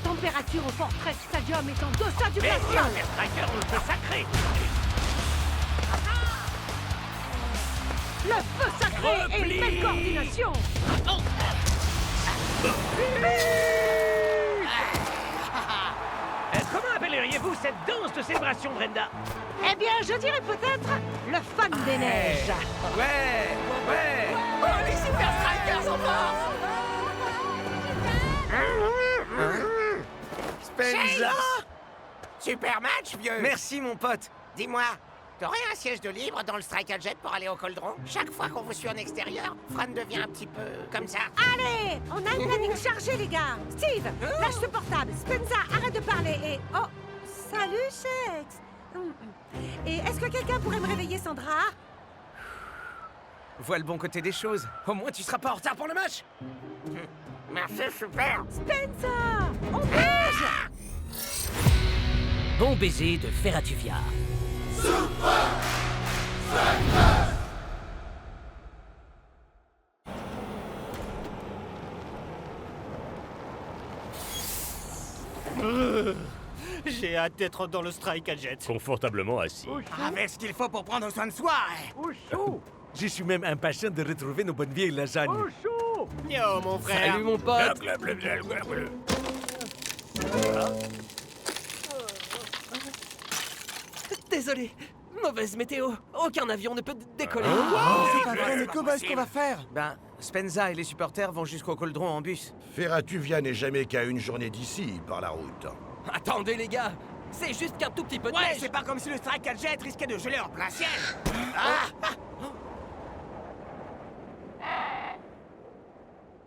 température au Fortress Stadium est en deçà du glacial. Les strikers ont le feu sacré. Le feu sacré et une belle coordination. Comment appelleriez-vous cette danse de célébration, Brenda? Eh bien, je dirais peut-être le fan des neiges. Ouais. Oh, les Super Strikers sont forts! Spenza! Super match, vieux! Merci, mon pote. Dis-moi, t'aurais un siège de libre dans le Strike Jet pour aller au Coldron? Chaque fois qu'on vous suit en extérieur, Fran devient un petit peu comme ça. Allez, on a le planning chargé, les gars. Steve, lâche ce portable. Spenza, arrête de parler et... Oh, salut, Shex. Et est-ce que quelqu'un pourrait me réveiller, Sandra? Vois le bon côté des choses. Au moins, tu seras pas en retard pour le match. Merci, super! Spenza, on bouge. Bon baiser de Ferratuvia. J'ai hâte d'être dans le Strike Jet. Confortablement assis. Avec ce qu'il faut pour prendre soin de soi! Je suis même impatient de retrouver nos bonnes vieilles lasagnes. Yo, mon frère. Salut, mon pote. Désolé, mauvaise météo. Aucun avion ne peut décoller. C'est pas vrai, mais comment est-ce qu'on va faire? Ben, Spenza et les supporters vont jusqu'au Coldron en bus. Ferratuvia n'est jamais qu'à une journée d'ici, par la route. Attendez, les gars. C'est juste qu'un tout petit peu de Ouais, neige. c'est pas comme si le Strike Jet risquait de geler en plein ciel!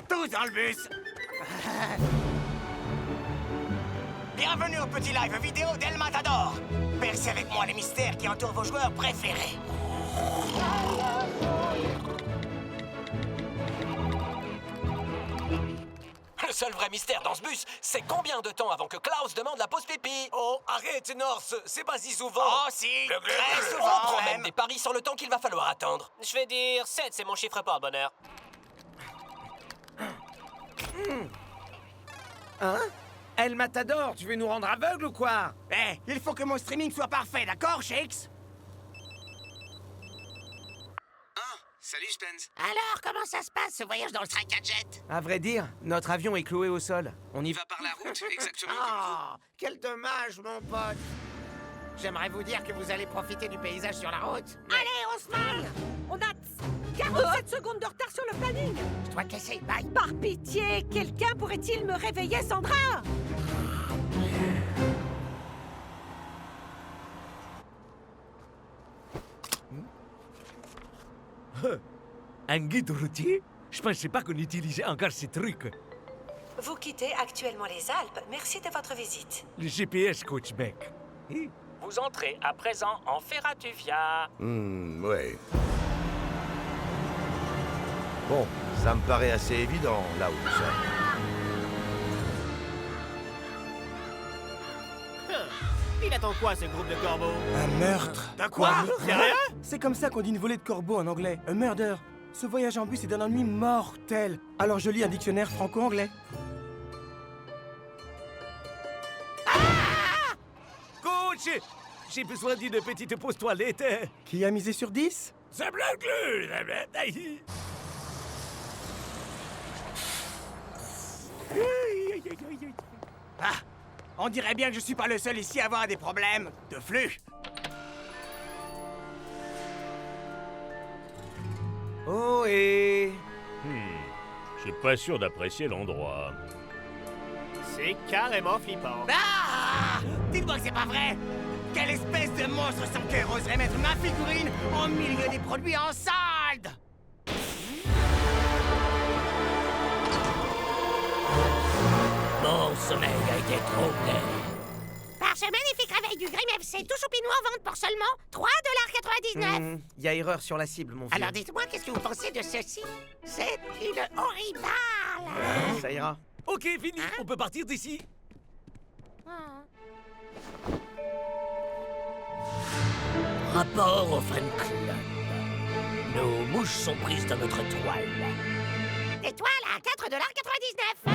Tous dans le bus! Bienvenue au petit live vidéo d'El Matador! Percez avec moi les mystères qui entourent vos joueurs préférés! Le seul vrai mystère dans ce bus, c'est combien de temps avant que Klaus demande la pause pipi. Oh, arrête, North! C'est pas si souvent! Oh, si! Très souvent, On prend même même! des paris sur le temps qu'il va falloir attendre. Je vais dire 7, c'est mon chiffre porte-bonheur. Hein? El Matador, tu veux nous rendre aveugles ou quoi? Eh, il faut que mon streaming soit parfait, d'accord, Shakes? Salut, Spence. Alors, comment ça se passe, ce voyage dans le Strike Jet? À vrai dire, notre avion est cloué au sol. On y va par la route, exactement. Oh, quel dommage, mon pote! J'aimerais vous dire que vous allez profiter du paysage sur la route. Mais Allez, on se marie. On a 47 secondes de retard sur le planning. je dois te laisser, bye! Par pitié, quelqu'un pourrait-il me réveiller, Sandra? Un guide routier? Je pensais pas qu'on utilisait encore ces trucs. Vous quittez actuellement les Alpes. Merci de votre visite. Le GPS, Coach Beck. Vous entrez à présent en Ferratuvia. Ouais. Bon, ça me paraît assez évident, là où nous sommes. Il attend quoi, ce groupe de corbeaux? Un meurtre. De quoi? Sérieux? C'est comme ça qu'on dit une volée de corbeaux en anglais. Un murder. Ce voyage en bus est d'un ennui mortel. Alors je lis un dictionnaire franco-anglais. Coach! J'ai besoin d'une petite pause toilette. Qui a misé sur 10? Ça bloque. Ah, on dirait bien que je suis pas le seul ici à avoir des problèmes de flux. Oh, et... Je suis pas sûr d'apprécier l'endroit. C'est carrément flippant. Ah! Dites-moi que c'est pas vrai! Quelle espèce de monstre sans cœur oserait mettre ma figurine au milieu des produits en solde? Mon sommeil a été troublé. Par ce magnifique réveil du Grim FC, tout choupinou en vente pour seulement 3,99 $. Y a erreur sur la cible, mon vieux. Alors dites-moi, qu'est-ce que vous pensez de ceci? C'est une horribale! Ça ira. Ok, fini. On peut partir d'ici. Rapport au fan club. Nos mouches sont prises dans notre toile. Étoile à 4,99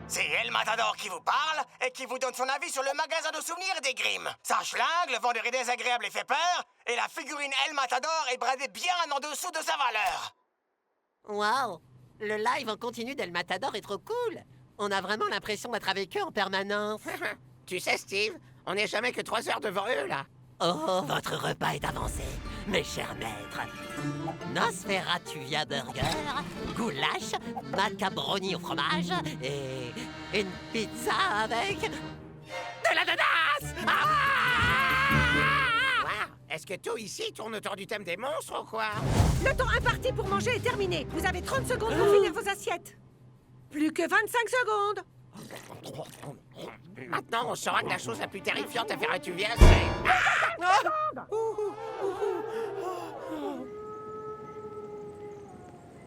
$. C'est El Matador qui vous parle et qui vous donne son avis sur le magasin de souvenirs des Grimm. Sa schlingue, le vendeur est désagréable et fait peur, et la figurine El Matador est bradée bien en dessous de sa valeur. Waouh! Le live en continu d'El Matador est trop cool! On a vraiment l'impression d'être avec eux en permanence. Tu sais, Steve, on n'est jamais que 3 heures devant eux, là. Oh, votre repas est avancé, mes chers maîtres. Nosferatuvia burger, goulash, macabroni au fromage et une pizza avec de l'ananas! Est-ce que tout ici tourne autour du thème des monstres ou quoi? Le temps imparti pour manger est terminé. Vous avez 30 secondes pour finir vos assiettes. Plus que 25 secondes. Maintenant, on saura que la chose la plus terrifiante à faire à Tuvia, c'est...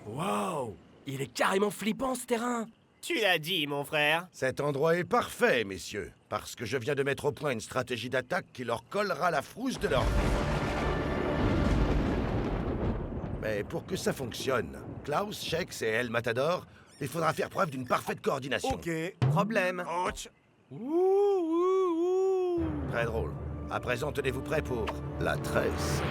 Waouh! Il est carrément flippant, ce terrain! Tu l'as dit, mon frère. Cet endroit est parfait, messieurs, parce que je viens de mettre au point une stratégie d'attaque qui leur collera la frousse de leur vie. Mais pour que ça fonctionne, Klaus, Shex et El Matador, il faudra faire preuve d'une parfaite coordination. Ok, problème. Très drôle. À présent, tenez-vous prêts pour la tresse.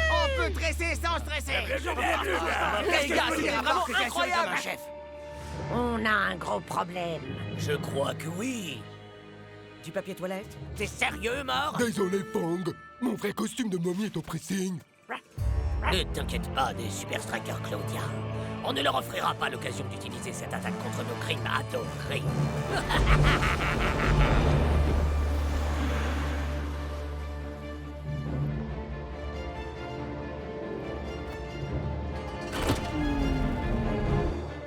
On peut tresser sans stresser. Les gars, c'est vraiment incroyable! Chef. On a un gros problème. Je crois que oui. Du papier toilette? T'es sérieux, mort? Désolé, Fong. Mon vrai costume de momie est au pressing. Ne t'inquiète pas des Super Strikers, Claudia. On ne leur offrira pas l'occasion d'utiliser cette attaque contre nos Grimm adorés.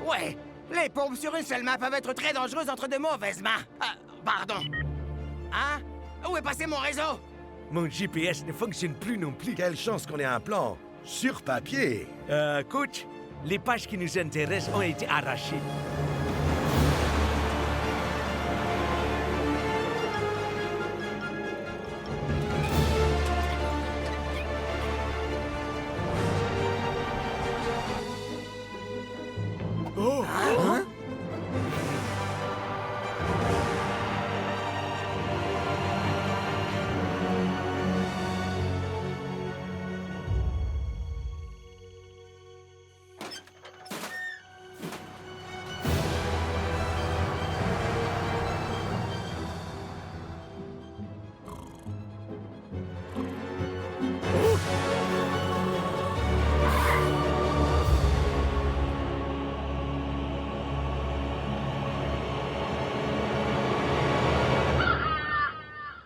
Ouais, les pompes sur une seule main peuvent être très dangereuses entre de mauvaises mains. Pardon. Hein? Où est passé mon réseau? Mon GPS ne fonctionne plus non plus. Quelle chance qu'on ait un plan sur papier. Coach, les pages qui nous intéressent ont été arrachées.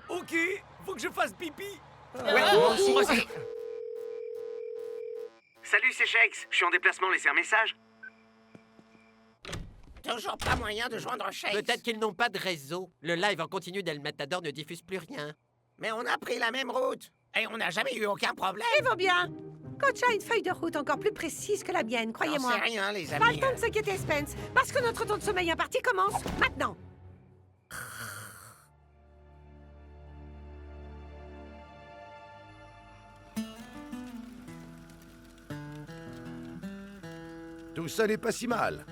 Ok, faut que je fasse pipi. Moi aussi. Salut, c'est Shex. Je suis en déplacement, laissez un message. Toujours pas moyen de joindre Shakes. Peut-être qu'ils n'ont pas de réseau. Le live en continu d'El Matador ne diffuse plus rien. Mais on a pris la même route. Et on n'a jamais eu aucun problème. Ils vont bien. Coach a une feuille de route encore plus précise que la mienne, croyez-moi. J'en sais rien, les Pas le amis. temps de s'inquiéter, Spence, parce que notre temps de sommeil imparti commence maintenant. Tout ça n'est pas si mal.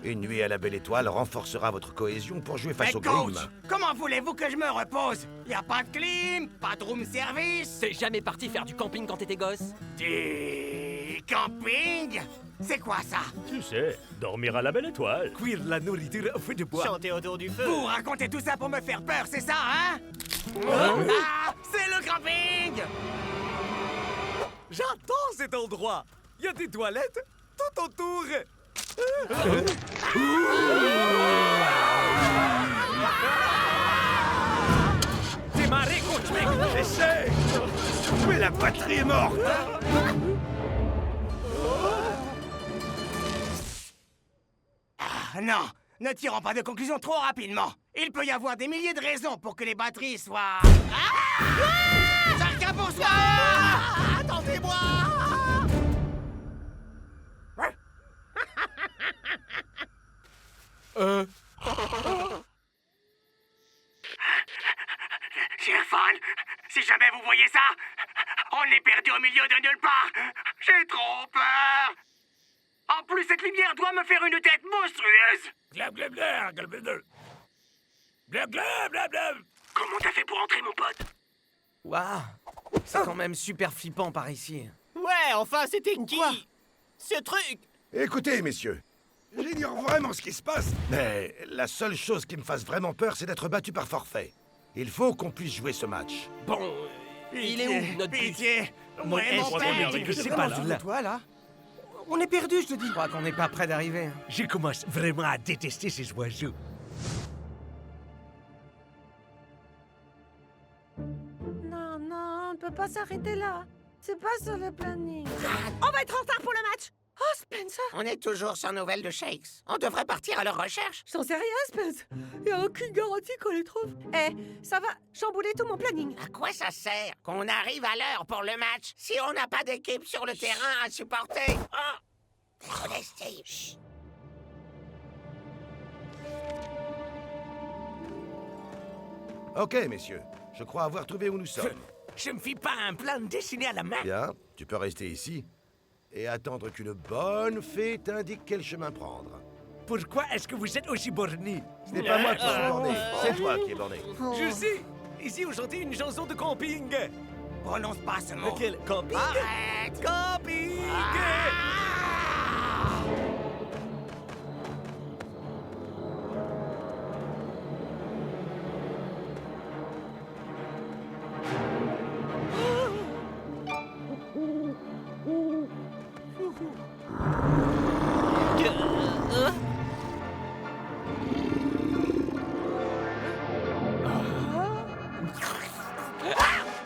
Une nuit à la Belle Étoile renforcera votre cohésion pour jouer face Mais aux coach, Grimm. comment voulez-vous que je me repose? Y a pas de clim, pas de room service. T'es jamais parti faire du camping quand t'étais gosse? Du camping? C'est quoi ça? Tu sais, dormir à la Belle Étoile. Cuire la nourriture au feu de bois. Chanter autour du feu. Vous racontez tout ça pour me faire peur, c'est ça, hein? Ah, c'est le camping! J'adore cet endroit. Il y a des toilettes tout autour. Démarrez, coach, mec! J'essaie. Mais la batterie est morte. Ah, non, Ne tirons pas de conclusions trop rapidement. Il peut y avoir des milliers de raisons pour que les batteries soient... Chacun pour soi. Attendez-moi! Cher fan, si jamais vous voyez ça, on est perdu au milieu de nulle part. J'ai trop peur. En plus, cette lumière doit me faire une tête monstrueuse. Glab, glab, glab, glab, glab. Glab, glab, glab, glab. Comment t'as fait pour entrer, mon pote? Waouh, c'est quand même super flippant par ici. Ouais, enfin, c'était qui? Ce truc? Écoutez, messieurs, j'ignore vraiment ce qui se passe, mais la seule chose qui me fasse vraiment peur, c'est d'être battu par forfait. Il faut qu'on puisse jouer ce match. Bon, il est où, notre but? Pitié. Mon Vraiment S, peur. je sais pas, là. Toi, là. On est perdu, je te dis. Je crois qu'on n'est pas près d'arriver. Je commence vraiment à détester ces oiseaux. Non, non, on ne peut pas s'arrêter là. C'est pas sur le planning. On va être en retard pour le match. Oh, Spencer! On est toujours sans nouvelles de Shakes. On devrait partir à leur recherche. J'en sais rien, Spence. Y a aucune garantie qu'on les trouve. Eh, ça va chambouler tout mon planning. À quoi ça sert qu'on arrive à l'heure pour le match si on n'a pas d'équipe sur le terrain à supporter? Désolé, Steve. Chut. Ok, messieurs, je crois avoir trouvé où nous sommes. Je me fie pas à un plan dessiné à la main. Bien, tu peux rester ici et attendre qu'une bonne fée t'indique quel chemin prendre. Pourquoi est-ce que vous êtes aussi borné? Ce n'est pas moi qui suis borné, c'est toi qui es borné. Je sais. Ici, on chantait une chanson de camping. Prononce pas ce mot. Lequel? Camping? Arrête! Camping!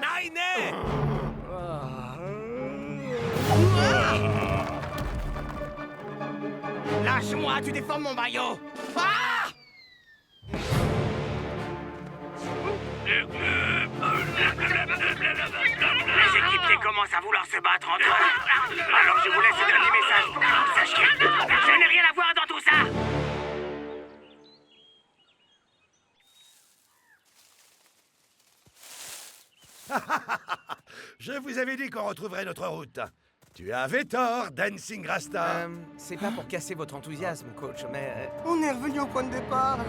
Nein! Lâche-moi, tu déformes mon maillot. Ah! Les équipiers commencent à vouloir se battre entre eux. Alors je vous laisse ce dernier message pour que vous sachiez. Je n'ai rien à voir dans tout ça. Je vous avais dit qu'on retrouverait notre route. Tu avais tort, Dancing Rasta. C'est pas pour casser votre enthousiasme, coach, mais... On est revenu au point de départ, là.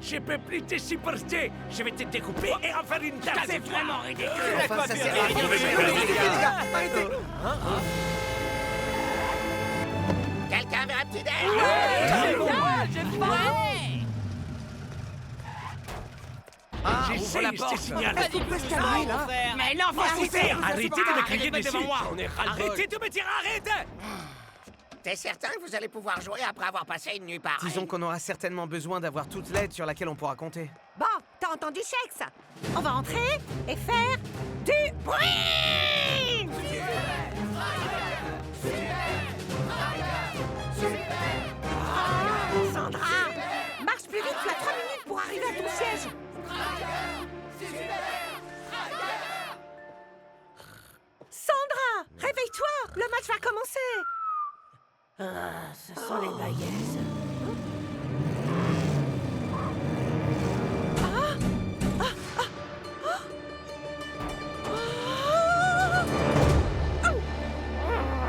Je peux plus te supporter. Je vais te découper et en faire une tarte. C'est vraiment ridicule. Enfin, ça sert à rien. Quelqu'un veut un petit déj? J'essaie, je te signale. Mais l'enfant, Arrêtez de me crier dessus. devant moi. Arrêtez de me dire arrête. T'es certain que vous allez pouvoir jouer après avoir passé une nuit pareille? Disons qu'on aura certainement besoin d'avoir toute l'aide sur laquelle on pourra compter. Bon, t'as entendu Shakes? On va entrer et faire du bruit! Sandra, marche plus vite, tu as 3 minutes pour arriver à ton siège. Sandra, réveille-toi, le match va commencer. Ce sont les Nuggets.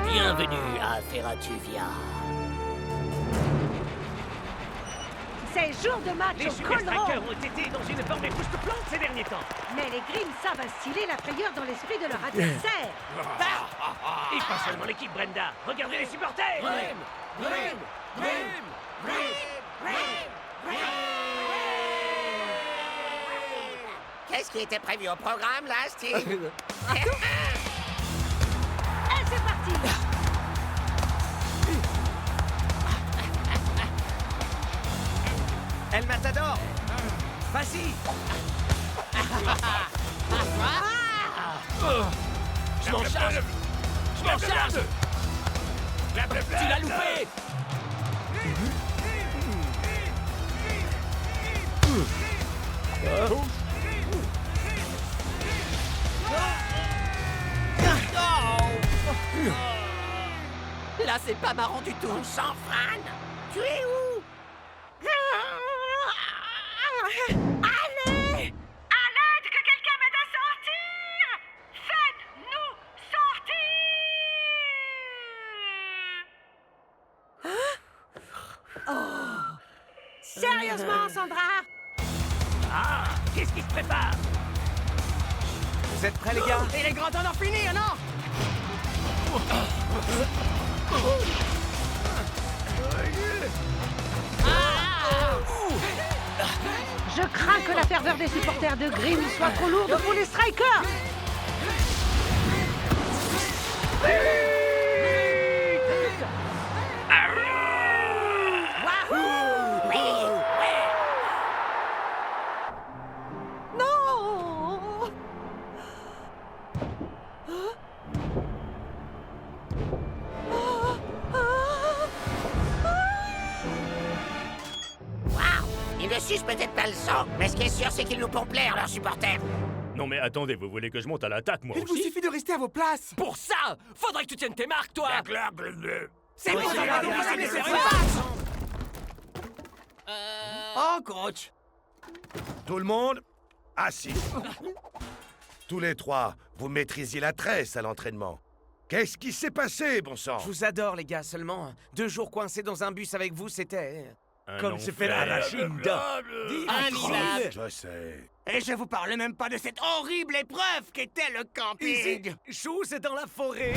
Bienvenue à Ferratuvia. C'est jour de match Les au super Colron. trackers ont été dans une forme époustouflante ces derniers temps. Mais les Grims savent instiller la frayeur dans l'esprit de leur adversaire. Et pas seulement l'équipe, Brenda. Regardez les supporters. Qu'est-ce qui était prévu au programme, là, Steve? Et c'est parti. El Matador! Vas-y! Je m'en charge. Tu l'as loupé! Là, c'est pas marrant du tout. Sans fan. Tu es où? Allez! À l'aide, que quelqu'un m'aide à sortir! Faites-nous sortir! Sérieusement, Sandra? Ah, qu'est-ce qui se prépare? Vous êtes prêts, les gars? Il est grand temps d'en finir, non? Je crains que la ferveur des supporters de Grimm soit trop lourde pour les strikers. Non! Waouh! Ils ne sucent peut-être pas le sang, mais ce qui est sûr, c'est qu'ils nous font plaire, leurs supporters. Non mais attendez, vous voulez que je monte à l'attaque, moi aussi? suffit de rester à vos places. Pour ça, faudrait que tu tiennes tes marques, toi! C'est bon, ça on va, va on va nous laisser laisser rien. Oh, coach! Tout le monde, assis. Tous les trois, vous maîtrisiez la tresse à l'entraînement. Qu'est-ce qui s'est passé, bon sang? Je vous adore, les gars, seulement 2 jours coincés dans un bus avec vous, c'était... Comme se fait la Rashinda. Je sais. Et je vous parle même pas de cette horrible épreuve qu'était le camping! Chou, c'est dans la forêt.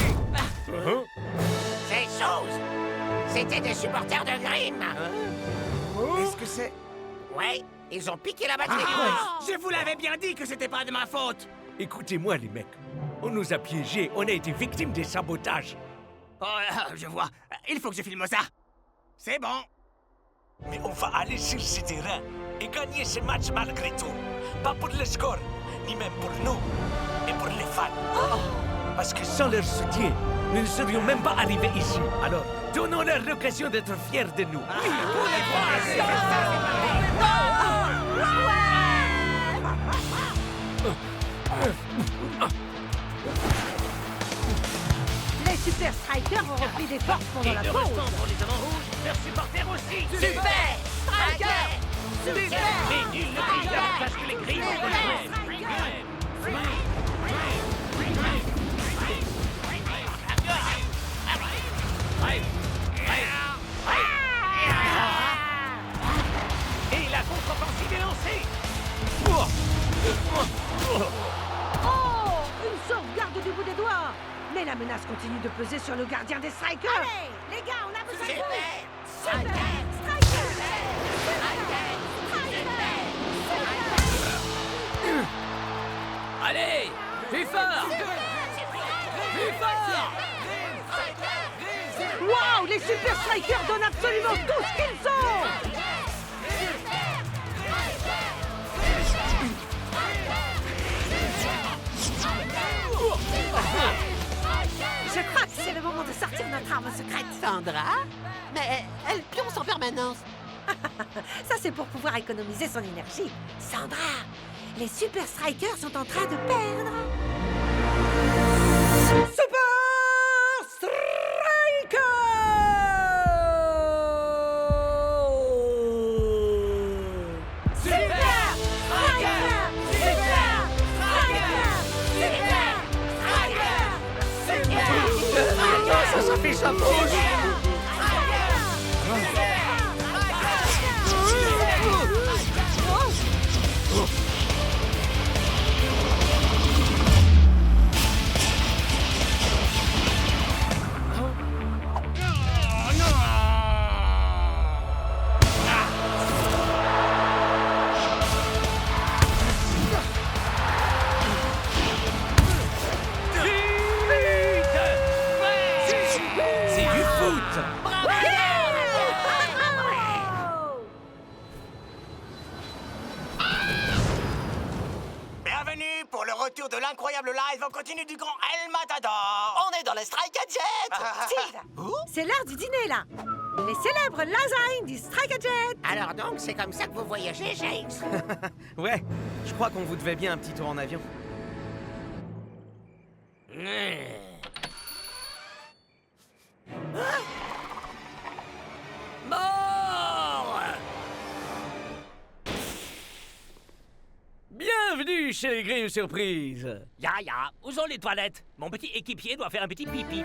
Ces choses, c'était des supporters de Grimm! Est-ce que c'est... Ouais, ils ont piqué la batterie du bus! Je vous l'avais bien dit que c'était pas de ma faute! Écoutez-moi, les mecs. On nous a piégés. On a été victimes des sabotages. Oh, je vois. Il faut que je filme ça. C'est bon. Mais on va aller sur ce terrain et gagner ce match malgré tout. Pas pour le score, ni même pour nous, mais pour les fans. Parce que sans leur soutien, nous ne serions même pas arrivés ici. Alors, donnons-leur l'occasion d'être fiers de nous. Les Super Strikers ont repris des forces pendant la pause. Pour les avants rouges, leurs supporters aussi. Super Striker! Mais nul ne brille parce que les grilles ont Et la contre-offensive est lancée. Oh! Une sauvegarde du bout des doigts. Mais la menace continue de peser sur le gardien des Strikers. Allez, les gars, on a besoin de vous. Super Allez! Plus fort! Plus fort! Waouh! Les Super Strikers donnent absolument tout ce qu'ils ont. Je crois que c'est le moment de sortir notre arme secrète. Sandra? Mais elle pionce en permanence. Ça, c'est pour pouvoir économiser son énergie. Sandra, les Super Strikers sont en train de perdre. Super Ça fait sa pause. C'est du fou! retour de l'incroyable live en continu du grand El Matador. On est dans les Strike Jet. Steve, c'est l'heure du dîner, là. Les célèbres lasagnes du Strike Jet. Alors donc, c'est comme ça que vous voyagez, Shakes? Ouais, je crois qu'on vous devait bien un petit tour en avion. Mort! Bienvenue chez les Grimm Surprise. Ya, où sont les toilettes? Mon petit équipier doit faire un petit pipi.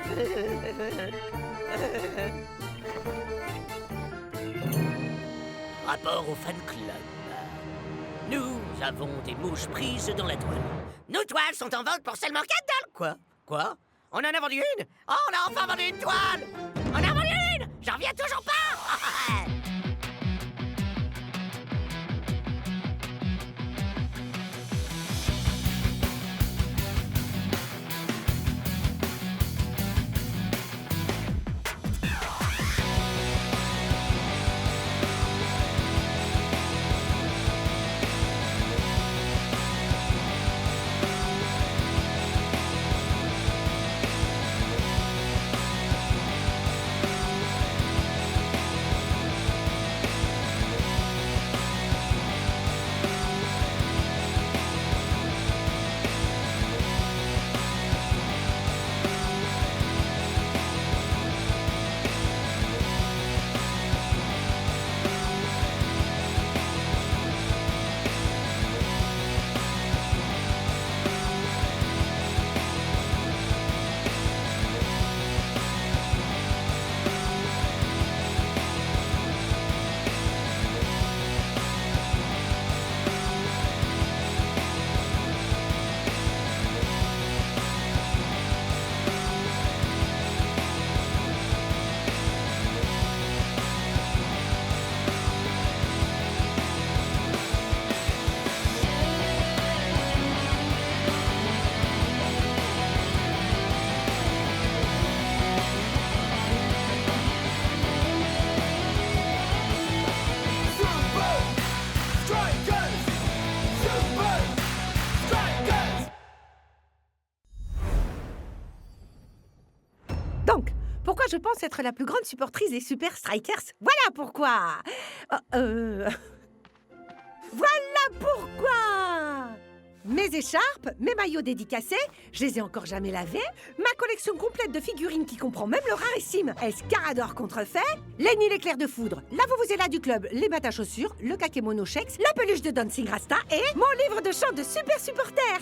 Rapport au fan club. Nous avons des mouches prises dans la toile. Nos toiles sont en vente pour seulement $4. Quoi? On en a vendu une? Oh, on a enfin vendu une toile! On a vendu une! J'en reviens toujours pas! Donc, pourquoi je pense être la plus grande supportrice des Super Strikers? Voilà pourquoi. Voilà pourquoi. Mes écharpes, mes maillots dédicacés, je les ai encore jamais lavés, ma collection complète de figurines qui comprend même le rarissime Escarador contrefait, Lenny l'éclair de foudre, la Vuvuzela du club, les battes à chaussures, le Kakemono Shakes, la peluche de Dancing Rasta et mon livre de chant de super supporters.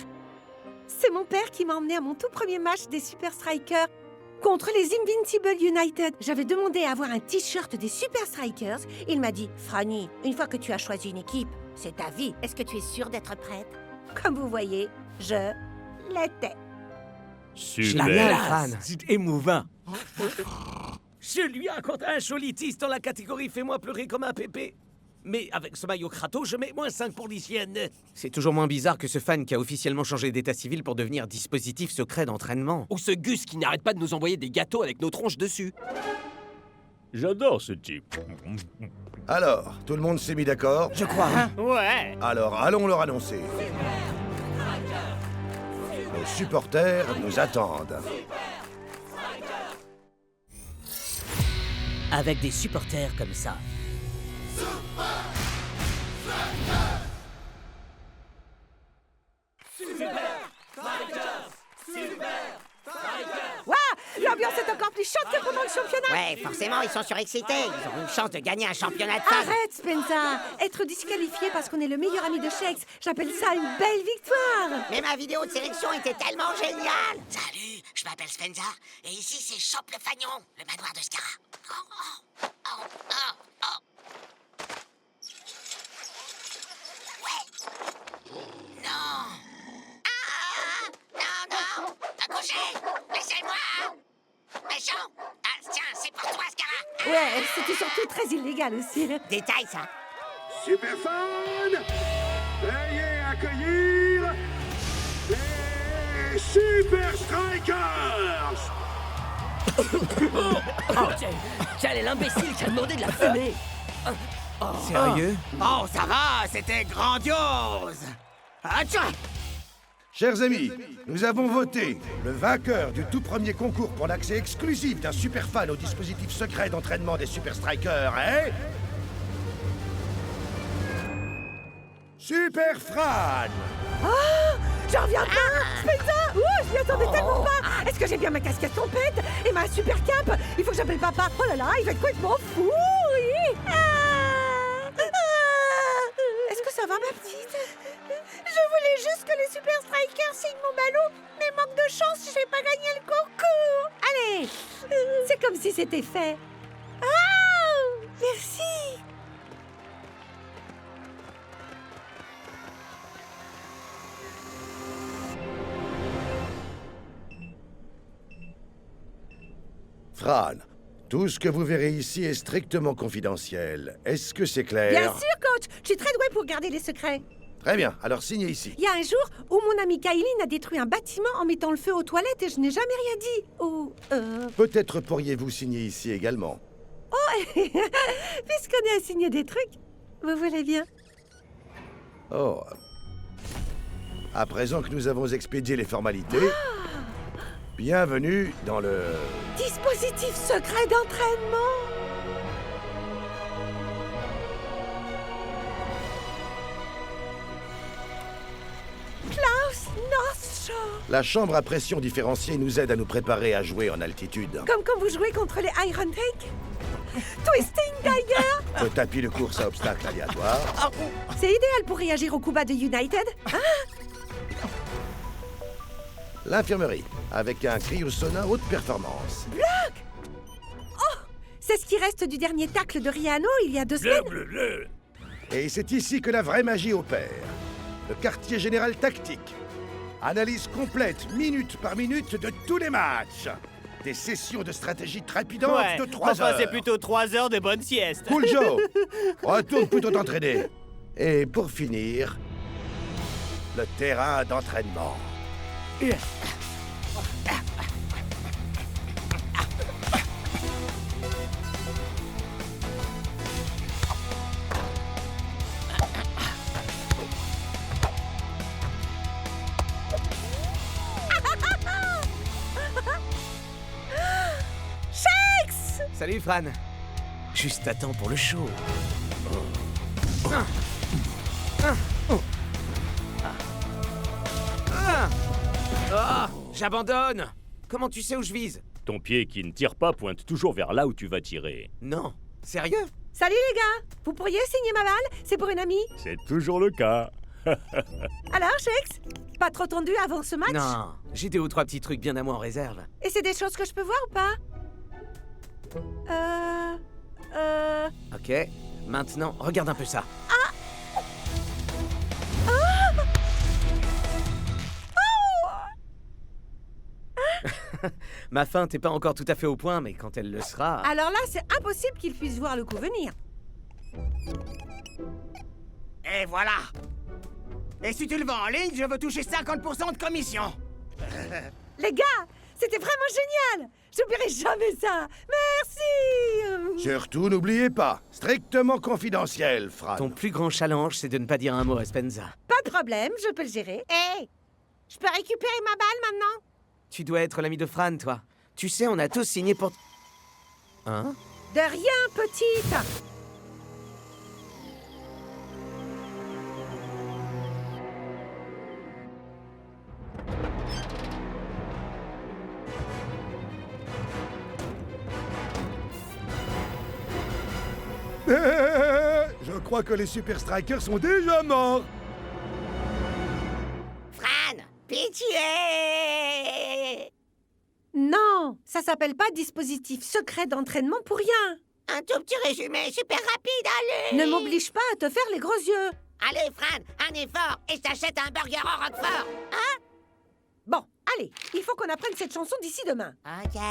C'est mon père qui m'a emmené à mon tout premier match des Super Strikers contre les Invincible United. J'avais demandé à avoir un t-shirt des Super Strikers. Il m'a dit « Franny, une fois que tu as choisi une équipe, c'est ta vie. Est-ce que tu es sûre d'être prête ?» Comme vous voyez, je l'étais. Super. C'est émouvant. Je lui accorde un joli dans la catégorie Fais-moi pleurer comme un pépé. Mais avec ce maillot Kratos, je mets -5 pour l'hygiène. C'est toujours moins bizarre que ce fan qui a officiellement changé d'état civil pour devenir dispositif secret d'entraînement. Ou ce Gus qui n'arrête pas de nous envoyer des gâteaux avec nos tronches dessus. J'adore ce type. Alors, tout le monde s'est mis d'accord? Je crois. Ouais. Alors, allons leur annoncer. Nos supporters nous attendent. Avec des supporters comme ça. Waouh! L'ambiance est encore plus chaude que pendant le championnat. Ouais, forcément, ils sont surexcités. Ils ont une chance de gagner un championnat de femmes. Arrête, Spencer. Être disqualifié parce qu'on est le meilleur ami de Shakes, j'appelle ça une belle victoire. Mais ma vidéo de sélection était tellement géniale. Salut, je m'appelle Spencer. Et ici, c'est Chope le Fagnon, le manoir de Scara. Ouais. Non. Non. Accrochez. Laissez-moi. Méchant. Ah, tiens, c'est pour toi, Scara. Ouais, c'était surtout très illégal aussi. Détail, ça. Super fun! Veuillez accueillir les Super Strikers! Oh, quel est l'imbécile qui a demandé de la fumer? Sérieux? Oh, ça va, c'était grandiose. Atcha! Chers amis, nous avons voté. Le vainqueur du tout premier concours pour l'accès exclusif d'un super fan au dispositif secret d'entraînement des Super Strikers est... Super Fran! Oh, j'en reviens pas! Spencer! Je m'y attendais tellement pas! Est-ce que j'ai bien ma casquette tempête? Et ma super cape? Il faut que j'appelle papa! Oh là là, il va être complètement fou! Oui. Est-ce que ça va, ma petite? Je voulais juste que les Super Strikers signent mon ballot, mais manque de chance, j'ai pas gagné le concours! Allez! C'est comme si c'était fait! Oh! Merci! Fran, tout ce que vous verrez ici est strictement confidentiel. Est-ce que c'est clair? Bien sûr, coach! Je suis très douée pour garder les secrets. Très bien, alors signez ici. Il y a un jour où mon ami Kylie a détruit un bâtiment en mettant le feu aux toilettes et je n'ai jamais rien dit. Ou, Peut-être pourriez-vous signer ici également. Oh, puisqu'on est à signer des trucs, vous voulez bien? Oh. À présent que nous avons expédié les formalités, bienvenue dans le... Dispositif secret d'entraînement! Klaus Northshore! La chambre à pression différenciée nous aide à nous préparer à jouer en altitude. Comme quand vous jouez contre les Iron Tank? Twisting d'ailleurs! Le tapis de course à obstacles aléatoires. C'est idéal pour réagir au coup bas de United. L'infirmerie, avec un cryosauna haute performance. Bloc! Oh! C'est ce qui reste du dernier tacle de Rihanna il y a 2 semaines. Et c'est ici que la vraie magie opère. Le quartier général tactique. Analyse complète, minute par minute, de tous les matchs. Des sessions de stratégie trépidantes de 3 heures. c'est plutôt 3 heures de bonne sieste. Cool Joe, retourne plutôt t'entraîner. Et pour finir, le terrain d'entraînement. Salut, Fran. Juste à temps pour le show. J'abandonne. Comment tu sais où je vise? Ton pied qui ne tire pas pointe toujours vers là où tu vas tirer. Non. Sérieux? Salut les gars! Vous pourriez signer ma balle? C'est pour une amie? C'est toujours le cas. Alors, Shex? Pas trop tendu avant ce match? Non, j'ai 2 ou 3 petits trucs bien à moi en réserve. Et c'est des choses que je peux voir ou pas? Ok, maintenant, regarde un peu ça. Ma feinte n'est pas encore tout à fait au point, mais quand elle le sera... Alors là, c'est impossible qu'il puisse voir le coup venir. Et voilà. Et si tu le vends en ligne, je veux toucher 50% de commission. Les gars, c'était vraiment génial! J'oublierai jamais ça! Merci! Surtout, n'oubliez pas, strictement confidentiel, Fran. Ton plus grand challenge, c'est de ne pas dire un mot à Spencer. Pas de problème, je peux le gérer. Hé! Je peux récupérer ma balle maintenant? Tu dois être l'ami de Fran, toi. Tu sais, on a tous signé pour... Hein? De rien, petite! Je crois que les Super Strikers sont déjà morts. Fran, pitié! Non, ça s'appelle pas dispositif secret d'entraînement pour rien. Un tout petit résumé super rapide, allez! Ne m'oblige pas à te faire les gros yeux. Allez, Fran, un effort et je t'achète un burger au Roquefort, hein? Bon, allez, il faut qu'on apprenne cette chanson d'ici demain. Ok.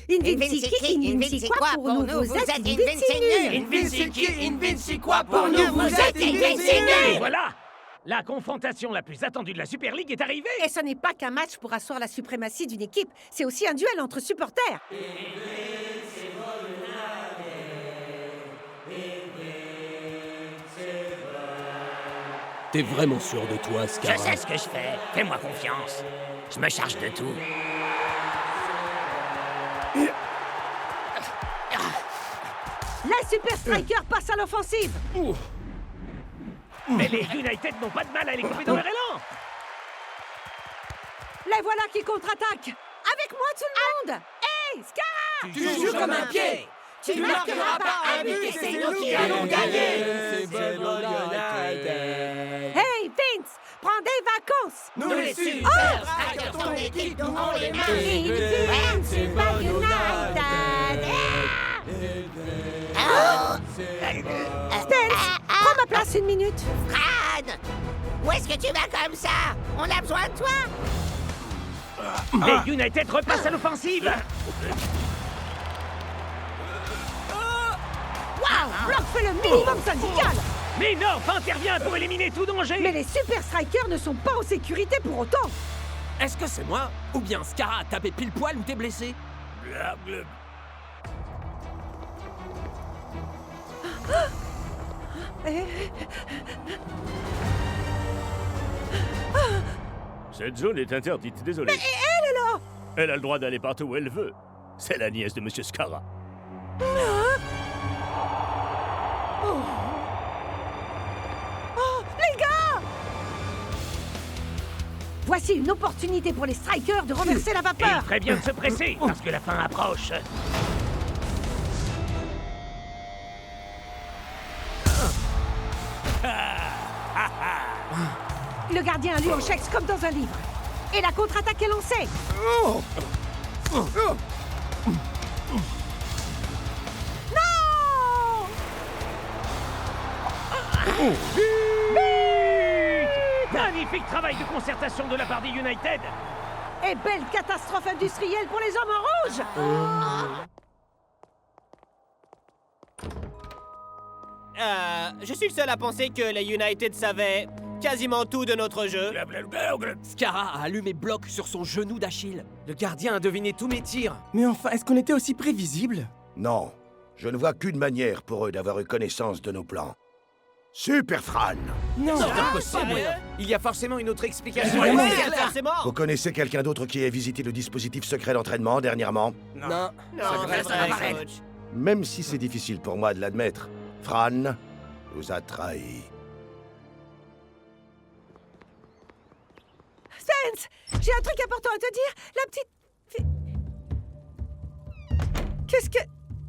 Invinci qui, invinci quoi pour nous, vous êtes invinci nuls. Invinci qui, invinci quoi pour nous, vous êtes invinci nuls. Voilà! La confrontation la plus attendue de la Super League est arrivée! Et ce n'est pas qu'un match pour asseoir la suprématie d'une équipe, c'est aussi un duel entre supporters. T'es vraiment sûr de toi, Je Scara? sais ce que je fais. Fais-moi confiance. Je me charge de tout. Les Super Strikers passent à l'offensive. Mais les United n'ont pas de mal à les couper dans leur élan. Les voilà qui contre-attaquent. Avec moi, tout le monde. Hey, Scara! Tu joues comme un pied. Tu ne marqueras pas un but et c'est nous qui allons gagner. Hey, Vince, prends des vacances. Nous les Super Strikers, ton équipe, nous on les mains. Super United. Spence, prends ma place une minute. Fran! Où est-ce que tu vas comme ça? On a besoin de toi. Les United repassent à l'offensive. Waouh, Block fait le minimum syndical. Mais North intervient pour éliminer tout danger. Mais les Super Strikers ne sont pas en sécurité pour autant. Est-ce que c'est moi? Ou bien Scara a tapé pile poil ou t'es blessé? Cette zone est interdite, désolé. Et elle, alors? Elle a le droit d'aller partout où elle veut. C'est la nièce de Monsieur Scara. Oh, les gars! Voici une opportunité pour les Strikers de renverser la Et il vapeur. ferait bien de se presser, parce que la fin approche. Le gardien a lu en chèque comme dans un livre. Et la contre-attaque est lancée. Non! Magnifique travail de concertation de la part des United. Et belle catastrophe industrielle pour les hommes en rouge. Je suis le seul à penser que les United savaient quasiment tout de notre jeu. Scara a allumé Block sur son genou d'Achille. Le gardien a deviné tous mes tirs. Mais enfin, est-ce qu'on était aussi prévisible? Non, je ne vois qu'une manière pour eux d'avoir eu connaissance de nos plans. Super Fran! Non, Il y a forcément une autre explication. Forcément. Vous connaissez quelqu'un d'autre qui ait visité le dispositif secret d'entraînement dernièrement? Non. Non, vrai, c'est vrai, coach. Même si c'est difficile pour moi de l'admettre, Fran nous a trahis. Spence, j'ai un truc important à te dire. La petite...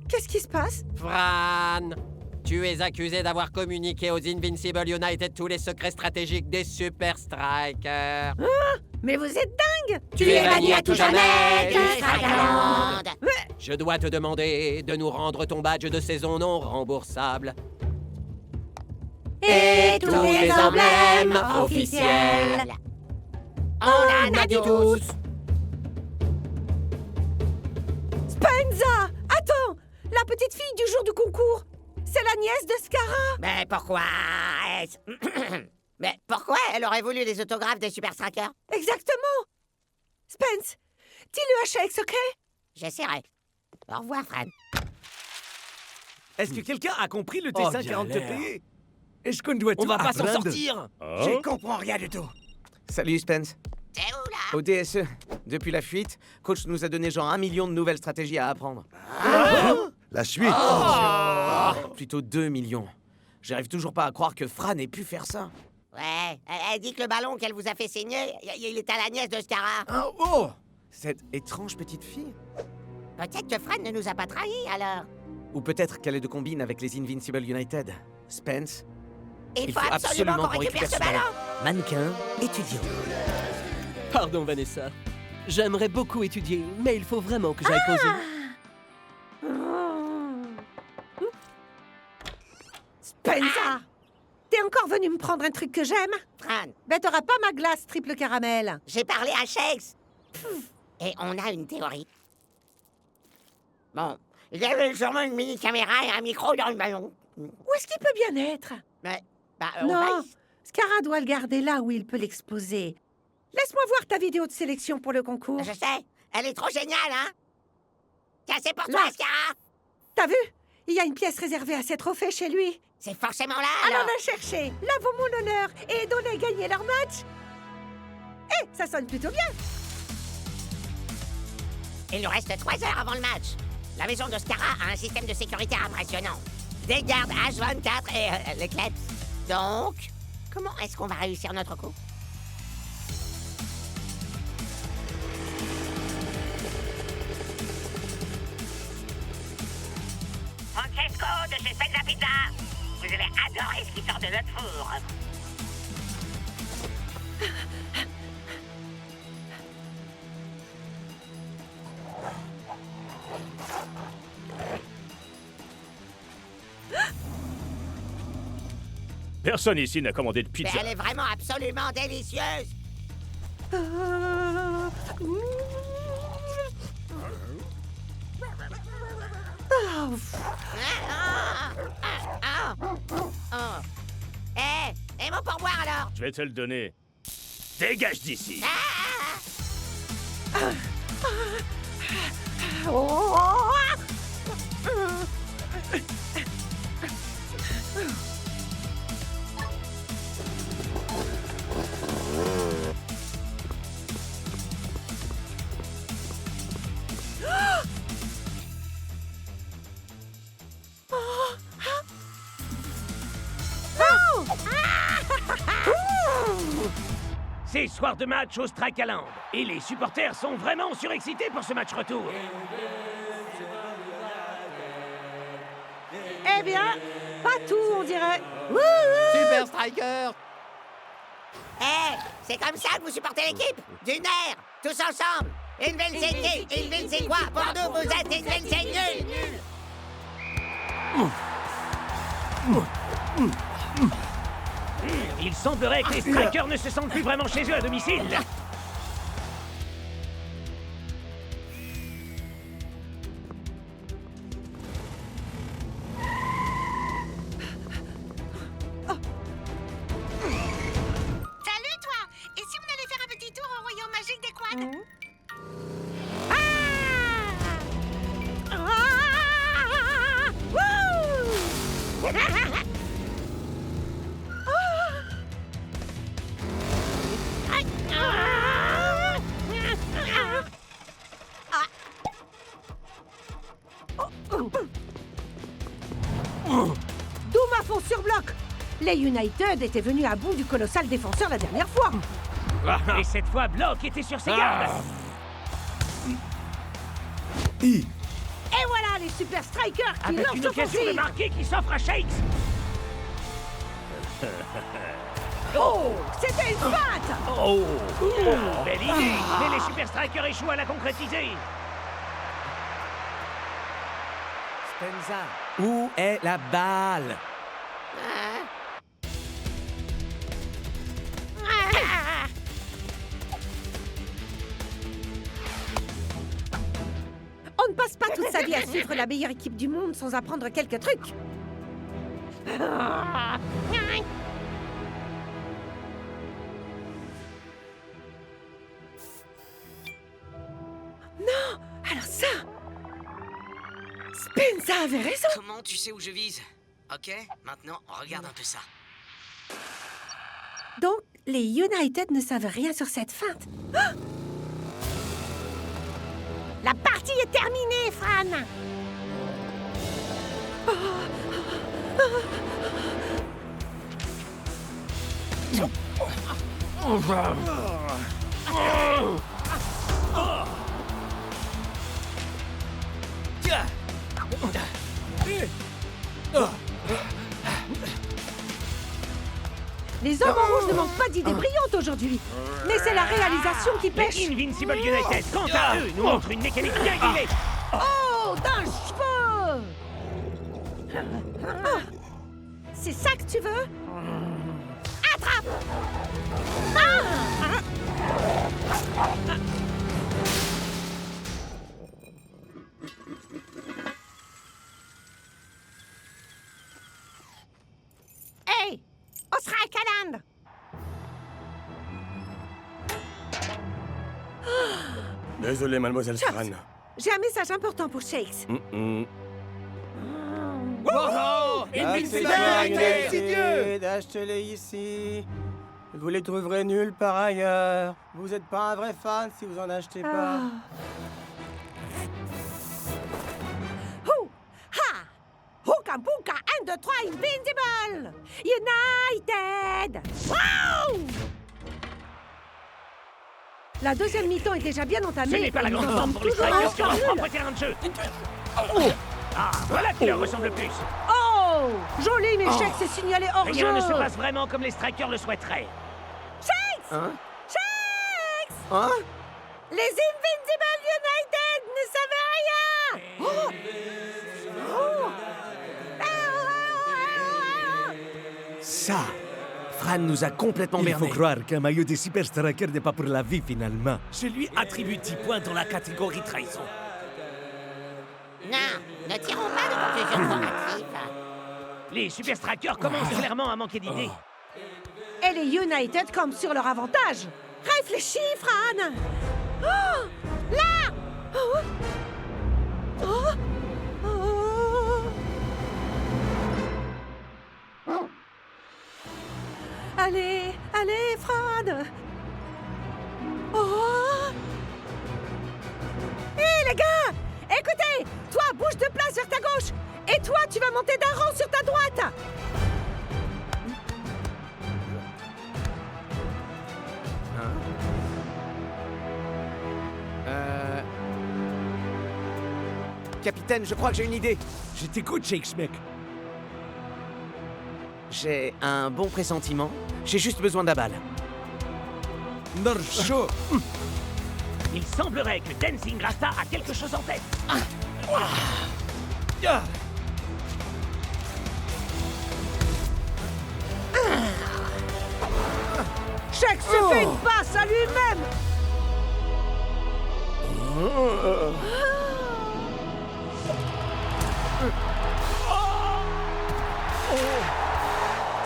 Qu'est-ce qui se passe? Fran, tu es accusé d'avoir communiqué aux Invincible United tous les secrets stratégiques des Super Strikers. Mais vous êtes dingue! Tu es banni à tout jamais du Strikeland. Je dois te demander de nous rendre ton badge de saison non remboursable. Et tous les emblèmes officiels. On en a dit tous. Spenza! Attends! La petite fille du jour du concours! C'est la nièce de Scara! Mais pourquoi est-ce... Mais pourquoi elle aurait voulu les autographes des Super Strikers? Exactement! Spence, dis-le à Shake, ok? J'essaierai. Au revoir, Fran. Est-ce que quelqu'un a compris le Oh, T540 galère. TPE? Est-ce qu'on doit tout On va pas s'en apprendre? sortir. Je comprends rien du tout. Salut Spence. T'es où, là? Au DSE, depuis la fuite, coach nous a donné genre 1 million de nouvelles stratégies à apprendre. La suite. Plutôt 2 millions. J'arrive toujours pas à croire que Fran ait pu faire ça. Ouais, elle dit que le ballon qu'elle vous a fait signer, il est à la nièce de Scara. Cette étrange petite fille. Peut-être que Fran ne nous a pas trahis, alors. Ou peut-être qu'elle est de combine avec les Invincible United. Spence, Il faut absolument qu'on récupère ce ballon. Mannequin, étudiant. Pardon, Vanessa. J'aimerais beaucoup étudier, mais il faut vraiment que j'aille poser. Spenza! T'es encore venu me prendre un truc que j'aime? Fran, Ben t'auras pas ma glace triple caramel. j'ai parlé à Shakes. Et on a une théorie. Bon, il y avait sûrement une mini-caméra et un micro dans le ballon. Où est-ce qu'il peut bien être? Mais, on Non, va... Scara doit le garder là où il peut l'exposer. Laisse-moi voir ta vidéo de sélection pour le concours. Je sais, elle est trop géniale, hein? Tiens, c'est pour Là. toi, Scara. T'as vu? Il y a une pièce réservée à ses trophées chez lui. C'est forcément là, Allons alors. la chercher, lavons mon honneur et aidons-les à gagner leur match. Eh, ça sonne plutôt bien. Il nous reste 3 heures avant le match. La maison de Scara a un système de sécurité impressionnant. Des gardes H24 et les Klebs. Donc, comment est-ce qu'on va réussir notre coup? Francesco de chez Spezza Pizza. Vous allez adorer ce qui sort de notre four. Personne ici n'a commandé de Mais pizza. elle est vraiment absolument délicieuse. Et mon pourboire alors? Je vais te le donner. Dégage d'ici. C'est soir de match au Strakaland. Et les supporters sont vraiment surexcités pour ce match retour. Eh bien, pas tout, on dirait. Super Striker! C'est comme ça que vous supportez l'équipe? Du nerf, tous ensemble. Invincible, Invincible quoi? Pour nous, vous êtes Invincible nul. Il semblerait que les strikers ne se sentent plus vraiment chez eux à domicile. Salut toi! Et si on allait faire un petit tour au royaume magique des quads? Doom à fond sur bloc. Les United étaient venus à bout du colossal défenseur la dernière fois. Et cette fois, Block était sur ses gardes. Et voilà les super strikers qui Avec lancent une occasion de l'offensive. marquer qui s'offre à Shakes. Oh, c'était une feinte. Oh, belle idée. Mais les super strikers échouent à la concrétiser. Spenza, où est la balle? On ne passe pas toute sa vie à suivre la meilleure équipe du monde sans apprendre quelques trucs. Non, alors ça... Spenza avait raison. Comment tu sais où je vise? Ok, maintenant, regarde un peu ça. Donc, les United ne savent rien sur cette feinte. Ah! La partie est terminée, Fran. Les hommes en rouge ne manquent pas d'idées brillantes aujourd'hui. Mais c'est la réalisation qui pêche. Les Invincible United, quant à eux, nous montrent une mécanique bien huilée. Oh, d'un cheveu. Oh, c'est ça que tu veux? Attrape. Hey, on sera à Caland. Désolé, mademoiselle Scran. J'ai un message important pour Shakes. Mm-mm. Wow! United, achetez-les ici. Vous les trouverez nulle part ailleurs. Vous n'êtes pas un vrai fan si vous en achetez pas. Hooka Booka 1, 2, 3, Invincible! United! Wow! La deuxième mi-temps est déjà bien entamée. Ce n'est pas la et nous grande en forme sommes pour les toujours Strikers à un sur leur score propre nul. terrain de jeu. Ah, voilà qui leur ressemble le plus. Oh! Joli, mais Shakes s'est signalé hors jeu. Rien ne se passe vraiment comme les Strikers le souhaiteraient. Shakes! Hein? Shakes! Hein? Les Invincible United ne savaient rien! Oh! Oh! Ça, Fran nous a complètement Il merdé. faut croire qu'un maillot des Super Strikers n'est pas pour la vie, finalement. Je lui attribue 10 points dans la catégorie trahison. Non, ne tirons pas de conclusions formatives. Les Super Strikers commencent clairement à manquer d'idées. Et les United campent sur leur avantage. Réfléchis, Fran! Oh! Là! Oh! Oh! Oh! Allez, allez, Fran! Oh! Hé, les gars! Écoutez! Toi, bouge de place vers ta gauche! Et toi, tu vas monter d'un rang sur ta droite! Capitaine, je crois que j'ai une idée. Je t'écoute, Shakes, mec. J'ai un bon pressentiment. J'ai juste besoin d'un balle. Norcho. Il semblerait que Dancing Rasta a quelque chose en tête. Shakes se fait une passe à lui-même!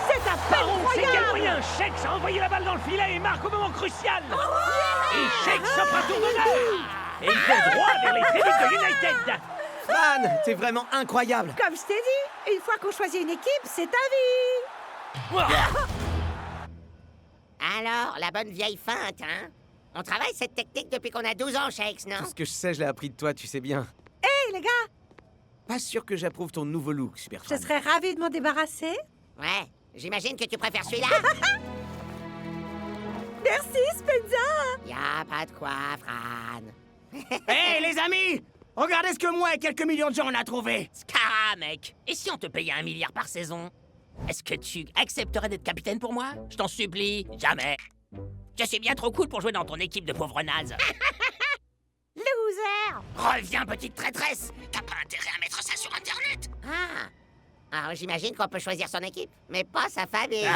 C'est à peine C'est quel croyable! moyen Shakes a envoyé la balle dans le filet et marque au moment crucial. Et Shakes s'offre un tour d'honneur. Et il fait droit vers les tribunes de United. Fran, t'es vraiment incroyable. Comme je t'ai dit, une fois qu'on choisit une équipe, c'est ta vie! Alors, la bonne vieille feinte, hein? On travaille cette technique depuis qu'on a 12 ans, Shakes, non? Tout ce que je sais, je l'ai appris de toi, tu sais bien. Hé, les gars! Pas sûr que j'approuve ton nouveau look, Super Je Fran. serais ravie de m'en débarrasser. Ouais, j'imagine que tu préfères celui-là. Merci, Spenza! Y'a pas de quoi, Fran. Hé, les amis! Regardez ce que moi et quelques millions de gens on a trouvé! Scara, mec! Et si on te payait 1 milliard par saison? Est-ce que tu accepterais d'être capitaine pour moi? Je t'en supplie, jamais! Je suis bien trop cool pour jouer dans ton équipe de pauvres nazes. Loser! Reviens, petite traîtresse! T'as pas intérêt à mettre ça sur Internet! Ah! Alors, j'imagine qu'on peut choisir son équipe, mais pas sa famille.